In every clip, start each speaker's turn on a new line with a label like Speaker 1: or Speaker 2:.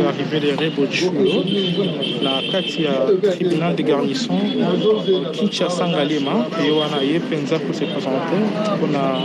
Speaker 1: arrivé de Rebo Chulo na kati ya tribunal de garnison Kinshasa Ngalema et wana ye penza pour se présenter on a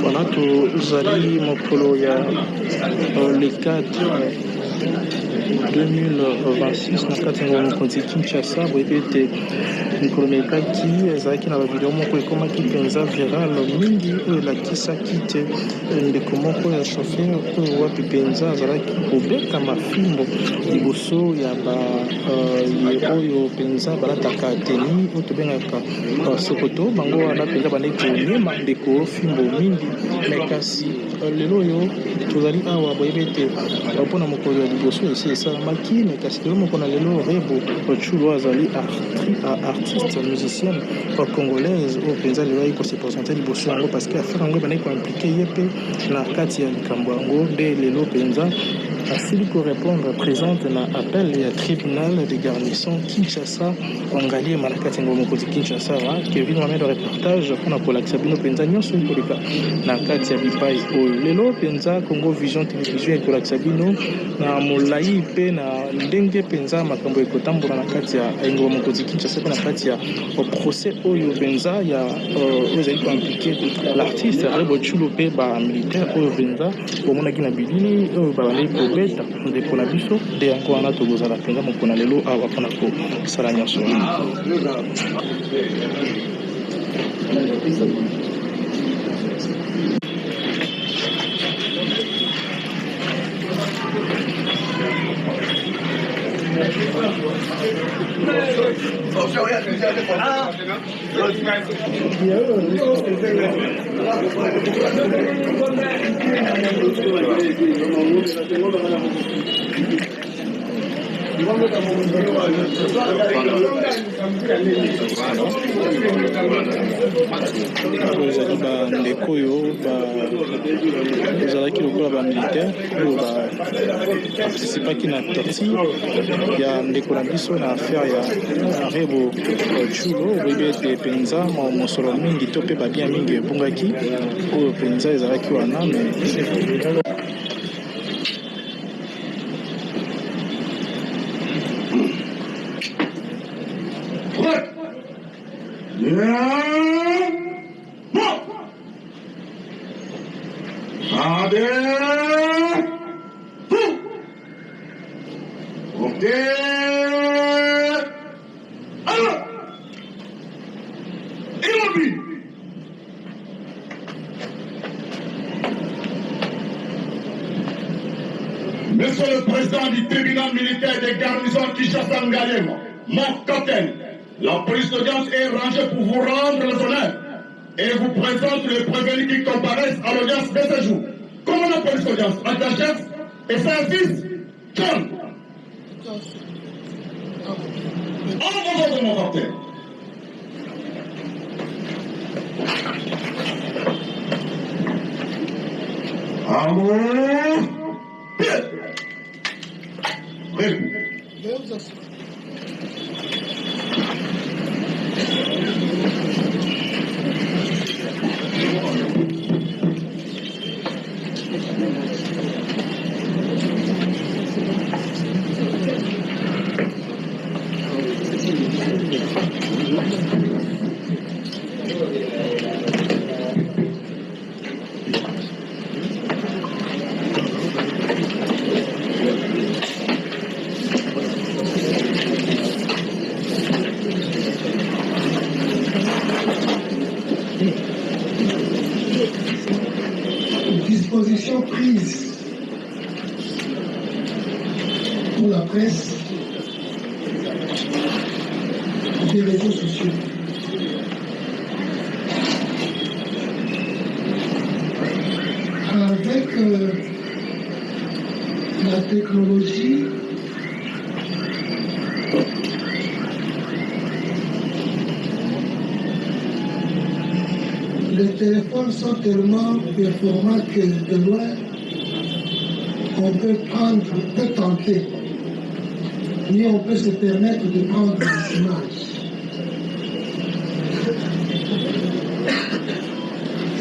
Speaker 1: voilà tozali mokolo ya le 4 2026 na kati ya mokonzi Kinshasa boyebi ete mikolo na ekaki ezalaki na bavideo moko ekomaki mpenza viral mingi oyo elakisaki te ndeko moko ya shofer oyo wapi mpenza azalaki kobeta mafimbo liboso ya oyo mpenza balataka teni oyo tobengaka sokoto bango wana mpenza bandeki konyema ndeko fimbo mingi me kasi lelo oyo tozali awa boyebi ete mpona mokolo ya liboso esi esalamaki me kasi lelo moko na lelo Rebo Chulo azali artiste musicienne congolaise oyo mpenza lelo ayi kose présente liboso yango parce que affaire yango ebandaki koimplike ye mpe na kati ya likambo yango nde lelo mpenza asili korépondre présente na appel ya tribunal de garnison Kinshasa Ngaliema na kati yango mokonzi Kinshasa Kevin Mohamed reportage mpona kolakisa bino mpenza nyonso ekoleka na kati ya bipai oyo lelo mpenza Congo Vision Télévision ekolakisa bino na molai mpe na ndenge mpenza makambo ekotambola na kati ya engoma mokonzi Kinshasa mpe na kati ya procès oyo mpenza ya oyo ezali koimplike l'artiste Rebo Chulo mpe bamilitaire oyo mpenza bomonaki na bilili oyo babandaki kobeta ndeko na biso nde yango wana tokozala mpenza mokona lelo awa mpona kosala nyonso ezali bandeko oyo ezalaki lokola bamilitaire oyo baparticipaki na torture ya ndeko na biso na affaire ya Rebo Chulo oyebi ete mpenza mosolo mingi to mpe babien mingi ebungaki oyo mpenza ezalaki wana
Speaker 2: Monsieur le Président du tribunal militaire des garnisons Kinshasa Ngalema, mon capitaine, la police d'audience est rangée pour vous rendre les honneurs et vous présente les prévenus qui comparaissent à l'audience de ce jour. Comment la police d'audience, à ta chef et son fils, John. En faveur de mon capitaine. Amour.
Speaker 3: pour la presse des réseaux sociaux. Avec la technologie, les téléphones sont tellement performants que de loin, on peut tenter, mais on peut se permettre de prendre des images.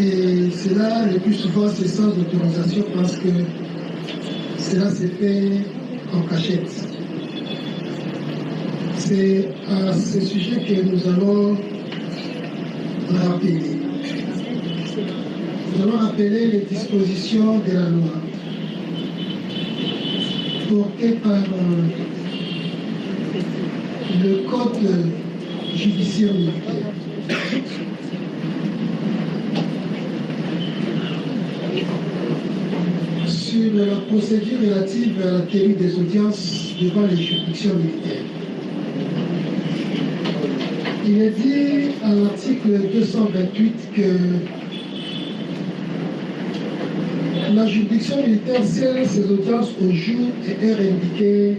Speaker 3: Et cela, le plus souvent, c'est sans autorisation parce que cela s'est fait en cachette. C'est à ce sujet que nous allons rappeler. Nous allons rappeler les dispositions de la loi portées par le Code judiciaire militaire. Sur la procédure relative à la tenue des audiences devant les juridictions militaires. Il est dit à l'article 228 que la juridiction militaire scelle ses audiences au jour et heure indiquées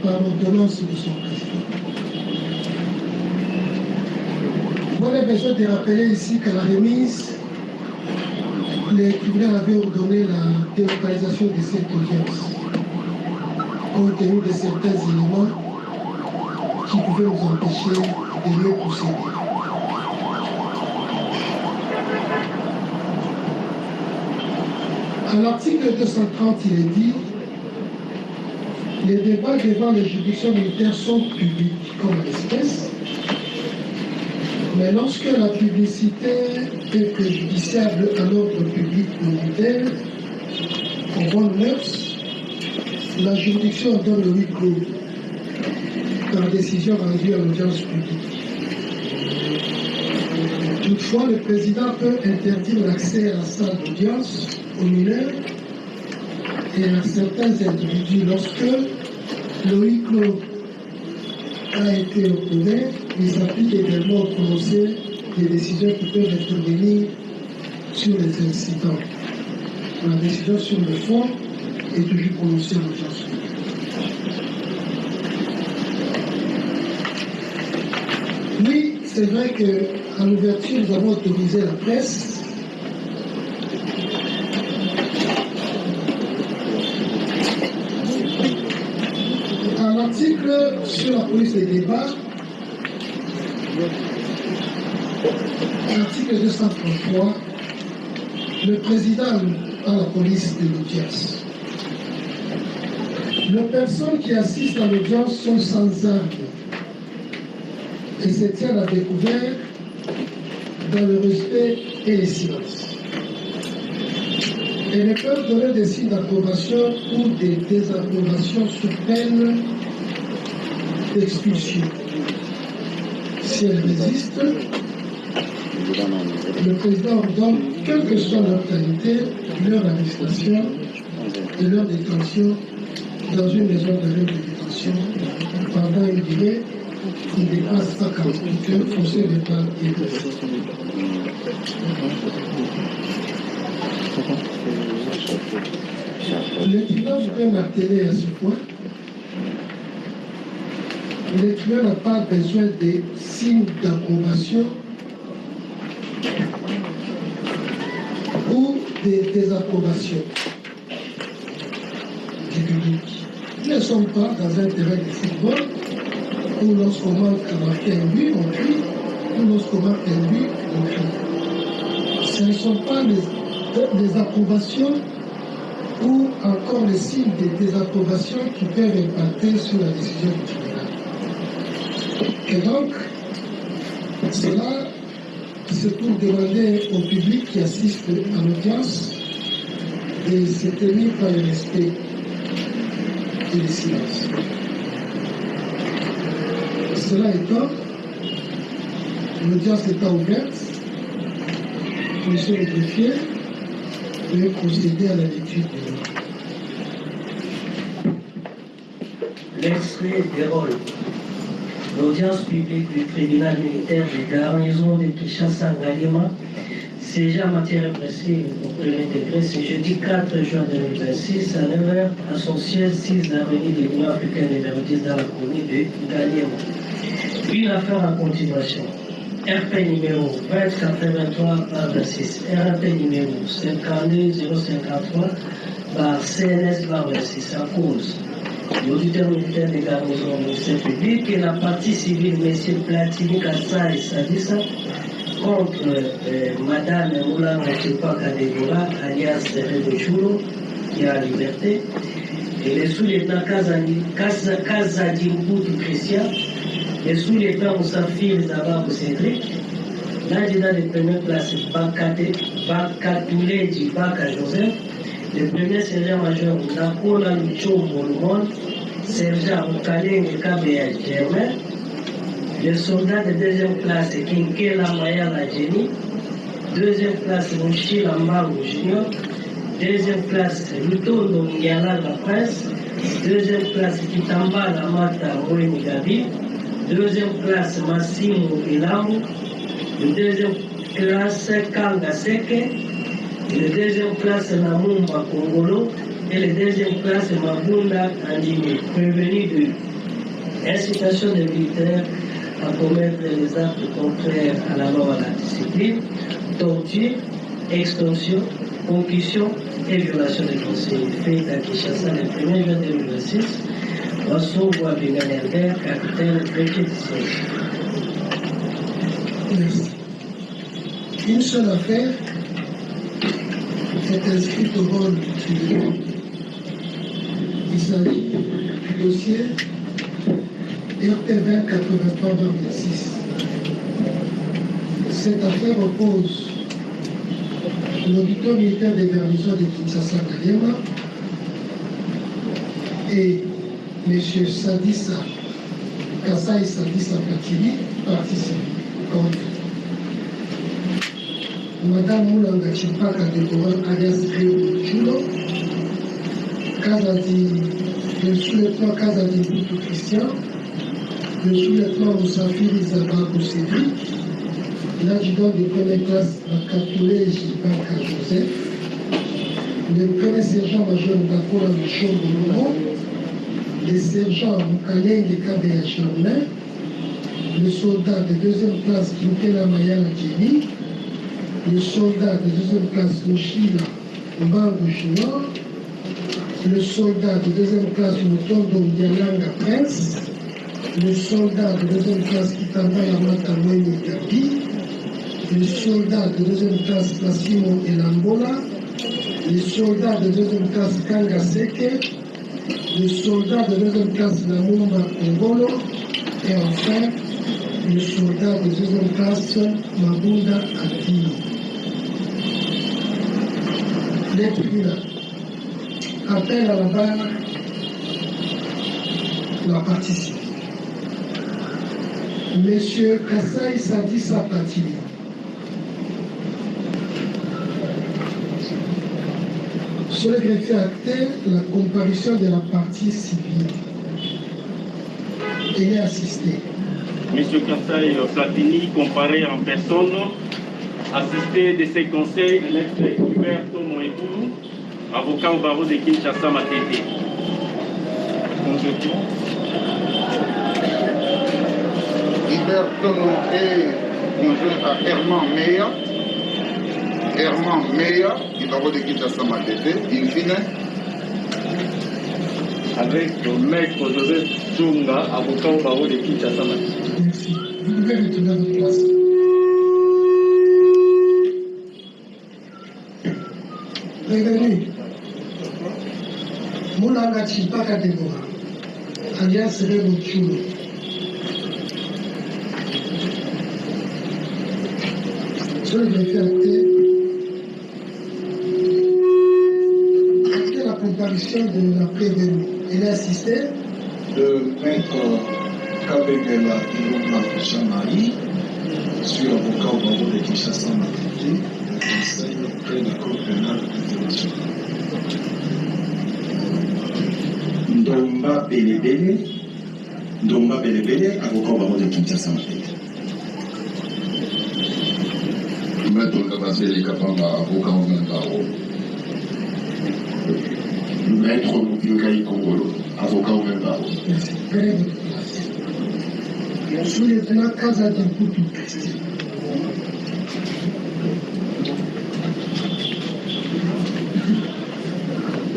Speaker 3: par l'ordonnance de son président. On a besoin de rappeler ici qu'à la remise, les tribunaux avaient ordonné la délocalisation de cette audience, compte tenu de certains éléments qui pouvaient nous empêcher de mieux procéder. À l'article 230, il est dit « Les débats devant les juridictions militaires sont publics comme l'espèce, mais lorsque la publicité est préjudiciable à l'ordre public militaire, en bonne mœurs, la juridiction donne le huis clos par décision rendue à l'audience publique. Toutefois, le président peut interdire l'accès à la salle d'audience aux mineurs et à certains individus lorsque le huis clos a été obtenu. Il s'applique également au prononcé des décisions qui peuvent intervenir sur les incidents. La décision sur le fond est toujours prononcée en audience. Oui, c'est vrai qu'à l'ouverture, nous avons autorisé la presse. À l'article sur la police des débats, article 233, le président à la police de l'audience. Les personnes qui assistent à l'audience sont sans armes et se tiennent à découvert dans le respect et le silence. Elles ne peuvent donner des signes d'approbation ou des désapprobations sous peine d'expulsion. Si elles résistent, le président ordonne, quelle que soit leur qualité, leur arrestation et leur détention dans une maison d'arrêt de détention pendant une durée qui dépasse pas 48 heures, forcé de pas exercer. Le tribunal peut marteler à ce point. Le tribunal n'a pas besoin de signes d'approbation ou de désapprobation du public. Nous ne sommes pas dans un terrain de football où lorsqu'on manque à marquer un but, on crie, ou lorsqu'on marque un but, on crie. Ce ne sont pas les approbations ou encore les signes de désapprobation qui peuvent impacter sur la décision du tribunal. Et donc, cela, c'est pour demander au public qui assiste à l'audience de se tenir par le respect et le silence. Cela étant, l'audience étant ouverte, monsieur le greffier peut procéder à la lecture de l'ordre.
Speaker 4: l'extrait des rôles. L'audience publique du tribunal militaire de garnison de Kinshasa-Ngalima, siégea en matière répressive au premier degré, ce jeudi 4 juin 2026 à 9h à son siège 6 avenue de l'Union africaine numéro 10 dans la commune de Ngalima. Une affaire en continuation. RP numéro 2083/26, RP numéro 52053 par CNS/26 à cause l'auditeur militaire des garnisons du ministère public et la partie civile M. Platini Kassai Sadissa contre Madame Moulanga Chipaka Degola alias Serre de Chulo qui a la liberté et les sous-lieutenants Kazadi Mputu Christian, les sous-lieutenants Moussafir Zababou Cédric, l'adjudant de première place Bakatouledji Baka Joseph, le premier sergent-major Nakola Lucho Molumon, sergent Mukalenge Kabea Germain, le soldat de deuxième classe Kinkela Mayala Jenny, deuxième classe Mouchila Mbangu Junior, deuxième classe Lutondo Ngiala La Prince, deuxième classe Kitambala Mata Moeni Gabi, deuxième classe Massimo Ilambu, le deuxième classe Kanga Seke, le deuxième classe Namumba Kongolo et le deuxième classe Mabunda Andimi, prévenu de incitation des militaires à commettre les actes contraires à la loi et à la discipline, torture, extorsion, concussion et violation des conseils faits à Kinshasa le 1er juin 2026. Wasso Boabingan Herbert, capitaine préfet du siège.
Speaker 3: Merci. Une seule affaire est inscrite au rôle du Il s'agit du dossier RT 2083/26. Cette affaire oppose l'auditeur militaire des garnisons de Kinshasa-Ngalima et M. Sadissa, Kassai Sadissa Platini, partie civile, contre Madame Moulanga Chipaka Degoran alias Réo Chulo, le sous-lieutenant Kazadi Mputu Christian, le sous-lieutenant Moussafir Zababou Cédric, l'adjudant de première classe Bakatouledji Baka Joseph, le premier sergent-major Nakola Lucho Molumon, le sergent Mukalenge Kabea Germain, le soldat de deuxième classe Kinkela Mayala Jenny, le soldat de deuxième classe Mochila Mbangu Junior, le soldat de deuxième classe Mutondo Ndialanga Prince, le soldat de deuxième classe Kitambala Mata Mweni Gabi, le soldat de deuxième classe Massimo Elambola, le soldat de deuxième classe Kanga Seke, le soldat de deuxième classe Namumba Ngolo, et enfin le soldat de deuxième classe Mabunda Ati. Les tribunaux appellent à la barre la partie civile. Monsieur Kassai Sadissa Platini, sur le greffier acté la comparution de la partie civile. Il est assisté.
Speaker 5: Monsieur Kassai Platini, comparé en personne, assisté de ses conseils, maître Huberto Moekulu, avocat au barreau de Kinshasa Matete.
Speaker 6: Huberto est conjoint à Herman Meya, du barreau de Kinshasa Matete, in fine.
Speaker 5: Avec le maître Joseph Djunga, avocat au barreau de Kinshasa Matete.
Speaker 3: Merci. Vous pouvez retourner à votre place. Prévenu, Moulanga Chipaka Degoran, alias Réo Chulo. Sur le greffier acté la comparution de la prévenue. Il est assisté
Speaker 7: de maître Kabengela Ilona Chamari, je suis avocat au barreau de Kinshasa Matete, le conseil près de la Cour pénale internationale. Ndomba Belebele, avocat au barreau de Kinshasa Matete.
Speaker 6: Maître Kabaseli Kapamba, avocat au même barreau. Maître Moukiyokai Kongolo, avocat au même barreau.
Speaker 3: Merci. Prenez votre place. Je suis le lieutenant Kazadi Poutou.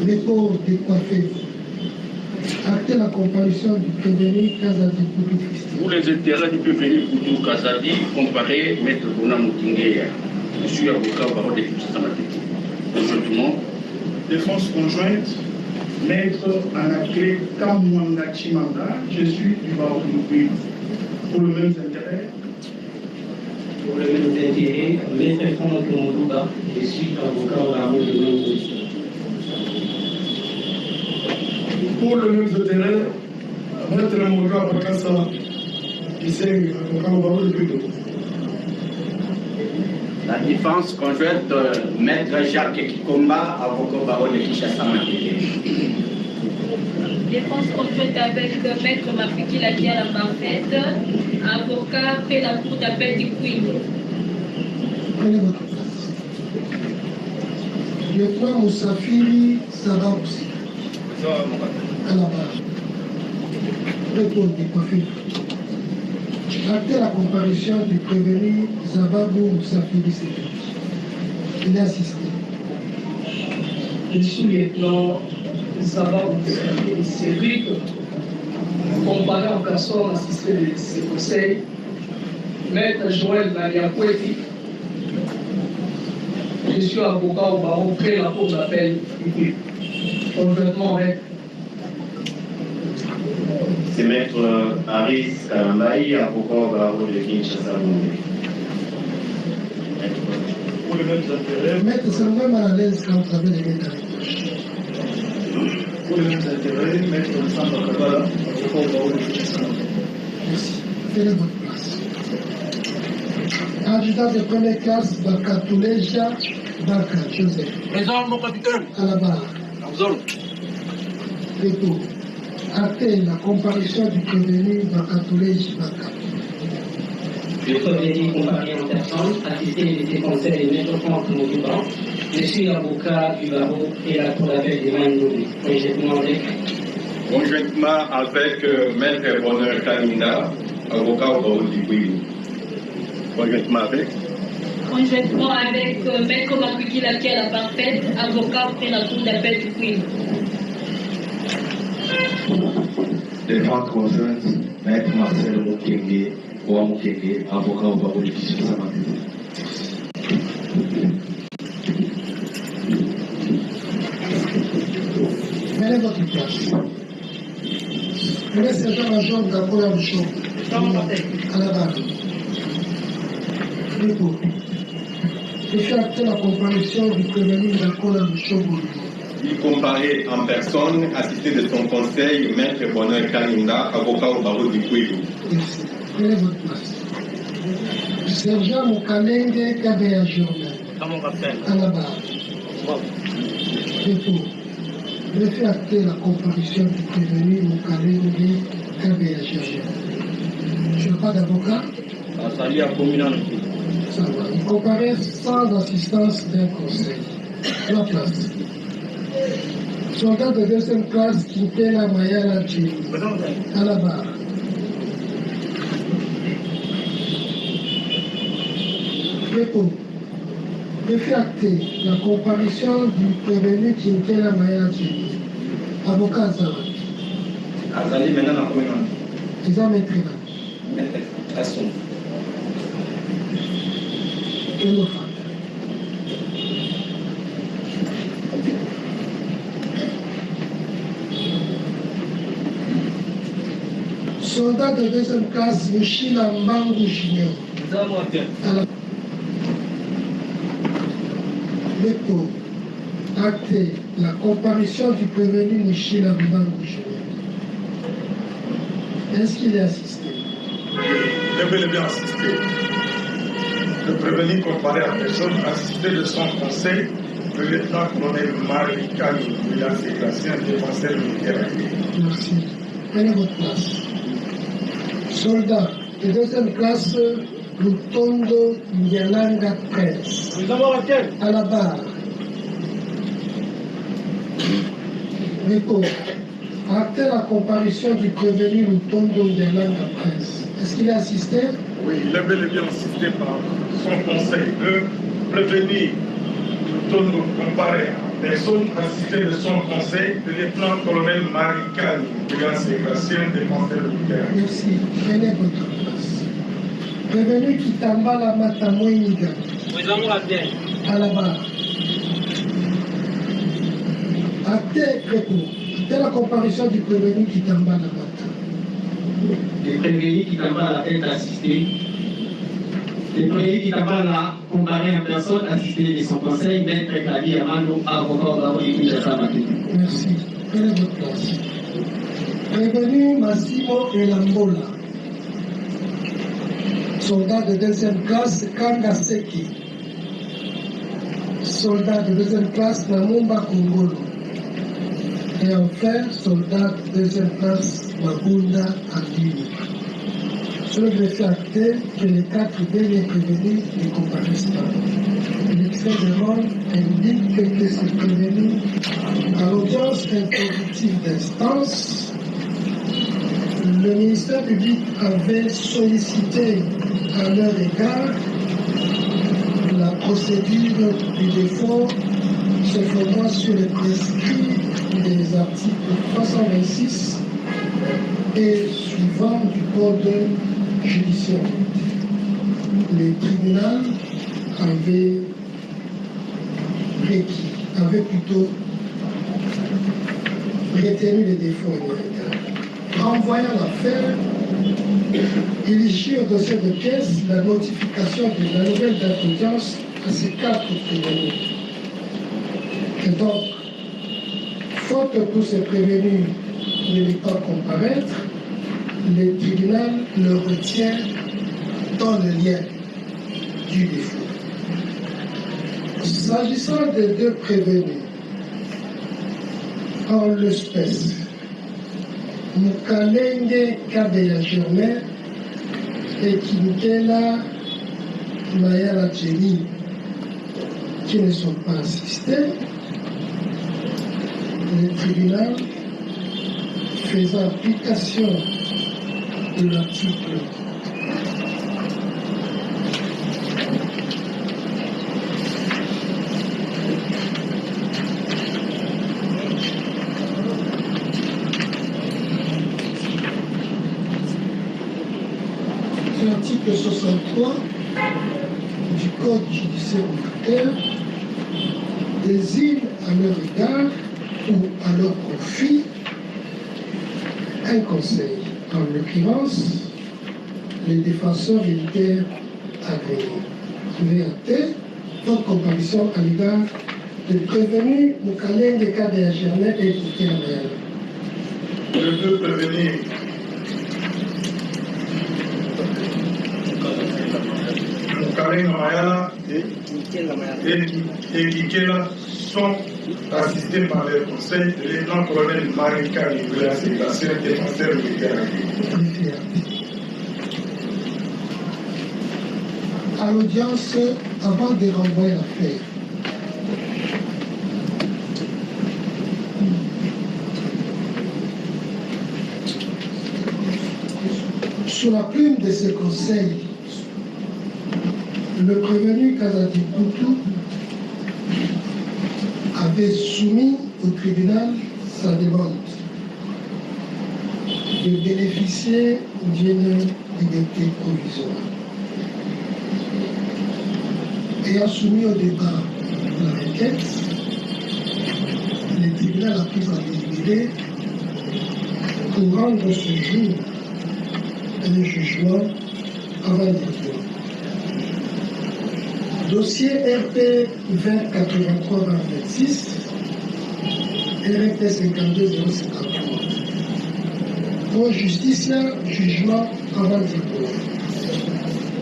Speaker 3: Dépôt décoiffé. Acter la comparution du prévenu Kazadi Poutou Christian.
Speaker 8: Pour les intérêts du prévenu Poutou Kazadi, comparé Maître Bona Moutingeya. Je suis avocat au barreau de Kinshasa Matete. Conjointement,
Speaker 9: défense conjointe, Maître Anaclé Kamwanga Chimanda, je suis du barreau de Moukoui. Pour le même intérêt.
Speaker 4: Pour le même intérêt, Maître Franck Mondouba, je suis avocat au barreau de Moukoui.
Speaker 9: Pour le même intérêt, Maître Mouka Bakassa, qui est avocat au barreau de Puto.
Speaker 8: la défense conjointe, Maître Jacques Kikomba, avocat au barreau de Kinshasa Matete.
Speaker 10: Défense conjointe avec Maître Mapiki Lakia la parfaite, avocat fait la cour d'appel du Queen.
Speaker 3: Prenez votre place. Lieutenant Moussafiri Sabaousi. À la barre. Dépôt décoiffé. Acter la comparution du prévenu Zababou Moussafiri Sédou. Il est assisté.
Speaker 4: Je suis lieutenant Zababou Cédric, comparé en personne assisté de ses conseils, Maître Joël Naliakweti. Je suis avocat au barreau près la cour d'appel du conjointement avec.
Speaker 8: C'est Maître Aris Kalambaï, avocat au barreau de Kinshasa Matete.
Speaker 9: Pour les mêmes intérêts,
Speaker 3: Maître, c'est vraiment mal à l'aise quand vous avez les mains dans les poches.
Speaker 9: pour les mêmes intérêts, Maître Samba Kabala, avocat au barreau de Kinshasa Matete.
Speaker 3: Merci. Prenez votre place. Adjudant de première classe, Bakatouleja Baka Joseph.
Speaker 8: Présent, mon capitaine.
Speaker 3: À la barre. Dépôt. Acter la comparution du prévenu Bakatouleja Baka.
Speaker 4: Le prévenu comparé en personne, assisté de ses conseils de Maître Franck Mondouba. Je suis avocat du barreau et la cour d'appel des Mandoubi.
Speaker 8: Conjointement avec Maître Bonheur Kaninda, avocat au barreau du Queen. Conjointement avec
Speaker 10: Conjointement avec Maître Mapiki Lakia la parfaite, avocat fait la cour d'appel du Queen.
Speaker 7: Défense conjointe, Maître Marcel Moukenge, Oa Moukenge, avocat au barreau de Kinshasa Matete.
Speaker 3: Prenez votre place. Prenez sergent-major Gakola Bouchon. À la barre. Dépôt. Je fais acter la comparution du prévenu Gakola Bouchon.
Speaker 8: il comparait en personne, assisté de son conseil, Maître Bonheur Kaninda, avocat au barreau du Kouilou.
Speaker 3: Merci. Prenez votre place. Sergent Moukalenge Kabea Journal. À la barre. Dépôt. Je fais acter la comparution du prévenu Moukalenge Kabea Journal. Je n'ai pas d'avocat. Ça va. Il comparait sans assistance d'un conseil. La place. Soldat de deuxième classe qui était la Mayala Djé. À la barre. Dépôt. Je fais acter la comparution du prévenu Tintela Maya Djé. Avocat Zawad.
Speaker 8: Azali maintenant la commune.
Speaker 3: Ils ont maîtrisé. Et le fait. Soldat de deuxième classe, Michila Mbangu Junior. Dépôt. Acté la comparution du prévenu Michila Mbangu Junior. Est-ce qu'il est assisté?
Speaker 9: Il est bel et bien assisté. Le prévenu comparé à personne, assisté de son conseil, le lieutenant-colonel Marie-Camille de la ségrégation des conseils militaires.
Speaker 3: Merci. Prenez votre place. Soldat de deuxième classe, Lutondo Ndialanga Prince.
Speaker 11: Nous avons laquelle?
Speaker 3: À la barre. Repos. Actez la comparution du prévenu Lutondo Ndialanga Prince. Est-ce qu'il a assisté?
Speaker 9: Oui, il est bel et bien assisté par son conseil. Le prévenu Lutondo comparé en personne assisté de son conseil, le lieutenant-colonel Marie-Camille de la ségrégation des conseils militaires.
Speaker 3: Merci. Prenez votre place. Prévenu Kitambala Matamoiniga.
Speaker 11: Nous avons laquelle?
Speaker 3: À la barre. Actez la comparution du prévenu Kitambala Mata.
Speaker 12: Le prévenu Kitambala est assisté. Le prévenu Kitambala comparé en personne assisté de son conseil, maître Kadi Amando, avocat au barreau de Kinshasa.
Speaker 3: Merci. Prenez votre place. Prévenu Massimo Elambola. Soldat de deuxième classe, Kanga Seki. Soldat de deuxième classe, Namumba Kongolo. Et enfin, soldat de deuxième classe, Mabunda Abini. Je vais faire acter que les 4 derniers prévenus ne comparaissent pas. L'extrait de mort indique que ces prévenus, à l'audience introductive d'instance, le ministère public avait sollicité à leur égard la procédure du défaut se fondant sur les prescrits des articles 326 et suivants du Code judiciaire. Les tribunaux avaient plutôt retenu les défauts inhérents. Renvoyant l'affaire, il échut au dossier de pièce la notification de la nouvelle date d'audience à ces 4 prévenus. Et donc, faute de tous ces prévenus ne pas comparaître, le tribunal le retient dans le lien du défaut. S'agissant des 2 prévenus, en l'espèce, Mukalenge Kabeya Germain et Kinkela Mayala Jenny, qui ne sont pas assistés, le tribunal faisant application de l'article 63 du Code judiciaire militaire désigne à leur égard ou à leur profit un conseil, en l'occurrence les défenseurs militaires agréés. VAT, votre comparution à l'égard de prévenus Mukalenge Kabeya Germain et Kinkela Mayala.
Speaker 9: Je veux prévenir Mukalenge Mayala et Kinkela sont assistés par le conseil de lieutenant-colonel Marie-Camille de la ségrégation des défenseurs militaires.
Speaker 3: À l'audience, avant de renvoyer l'affaire, sous la plume de ce conseil, le prévenu Kazadi Boutou avait soumis au tribunal sa demande de bénéficier d'une liberté provisoire. Ayant soumis au débat la requête, le tribunal a pris en délibéré pour rendre ce jour un jugement avant l'audience. Dossier RP 2083-26 et RP 52-053. Pour justicia, jugement avant l'audience.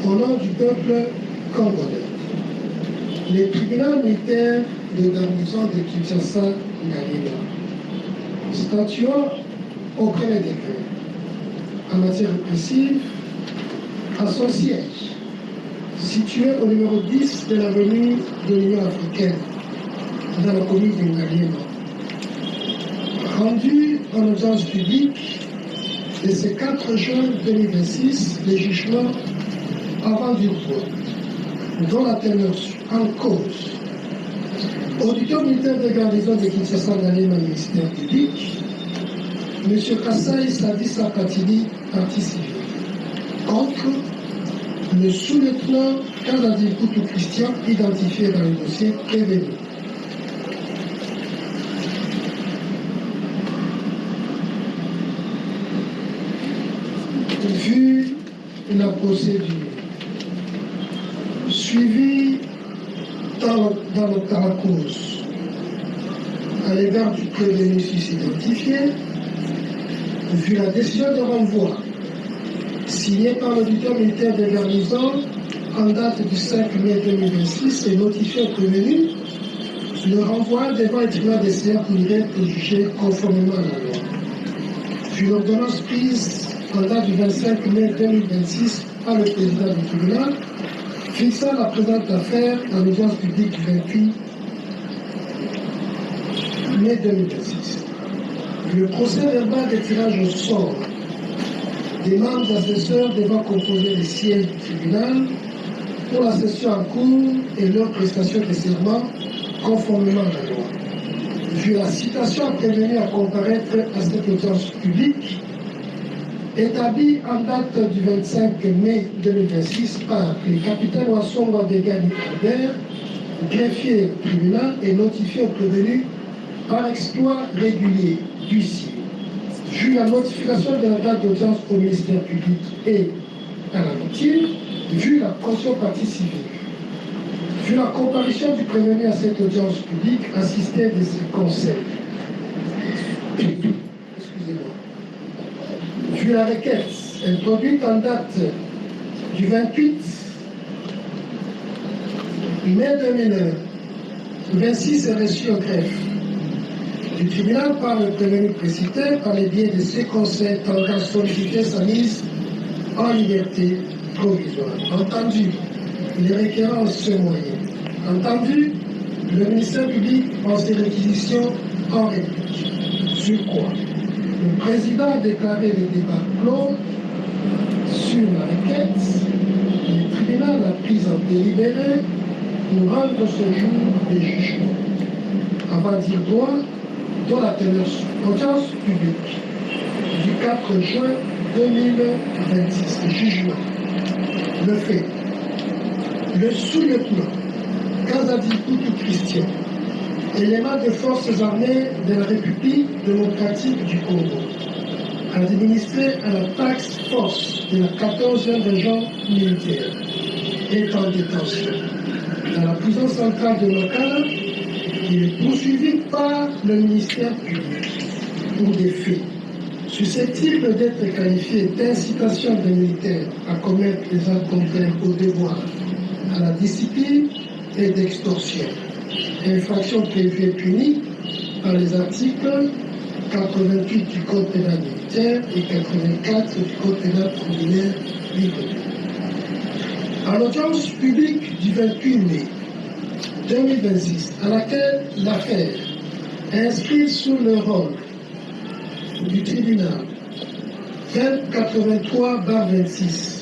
Speaker 3: Au nom du peuple congolais, le tribunal militaire de garnison de Kinshasa Ngaliema, statuant au premier degré en matière répressive à son siège, situé au numéro 10 de l'avenue de l'Union africaine, dans la commune de Ngaliema. Rendu en audience publique de ce 4 juin 2026, le jugement avant du droit, dont la teneur en cause, auditeur militaire de garnison de Kinshasa Ngaliema, ministère public, M. Kassaï Sadissa Katili, partie civile, contre le sous-lieutenant Kazadi Koutou Christian, identifié dans le dossier prévenu. Vu la procédure suivie dans la cause à l'égard du prévenu identifié, vu la décision de renvoi signée par l'auditeur militaire de garnison en date du 5 mai 2026 et notifié au prévenu, le renvoi devant le tribunal des CA pour être jugé conformément à la loi. Vu l'ordonnance prise en date du 25 mai 2026 par le président du tribunal, fixant la présente affaire dans l'audience publique du 28 mai 2026. Le procès verbal de tirage au sort des membres assesseurs devant composer les sièges du tribunal pour la session en cours et leur prestation de serment conformément à la loi. Vu la citation prévenue à comparaître à cette audience publique, établie en date du 25 mai 2026 par le capitaine Wassonga Begani Albert, greffier tribunal, et notifié au prévenu par exploit régulier d'huissier. Vu la notification de la date d'audience au ministère public et à la victime, vu la caution partie civile, vu la comparution du prévenu à cette audience publique assistée de ses conseils, vu la requête introduite en date du 28 mai 2026 et reçue au greffe du tribunal par le prévenu précité par les biais de ses conseils tendant à solliciter sa mise en liberté provisoire. Entendu les requérants en ce moyen. Entendu le ministère public en ses réquisitions en réplique. Sur quoi le président a déclaré le débat clos sur la requête. Le tribunal a pris en délibéré pour rendre ce jour des jugements. Avant dire droit, dans la teneur audience publique du 4 juin 2026, jugement. Le fait, le sous-lieutenant Kazadi Koutou Christian, élément des forces armées de la République démocratique du Congo, administré à la taxe force de la 14e région militaire, est en détention dans la prison centrale de Makala. Il est poursuivi par le ministère public pour des faits susceptibles d'être qualifiés d'incitation des militaires à commettre des actes contraires au devoir, à la discipline et d'extorsion. Infraction prévue et punie par les articles 88 du Code pénal militaire et 84 du Code pénal criminel livre 2. À l'audience publique du 28 mai 2026, à laquelle l'affaire est inscrite sous le rôle du tribunal 2083-26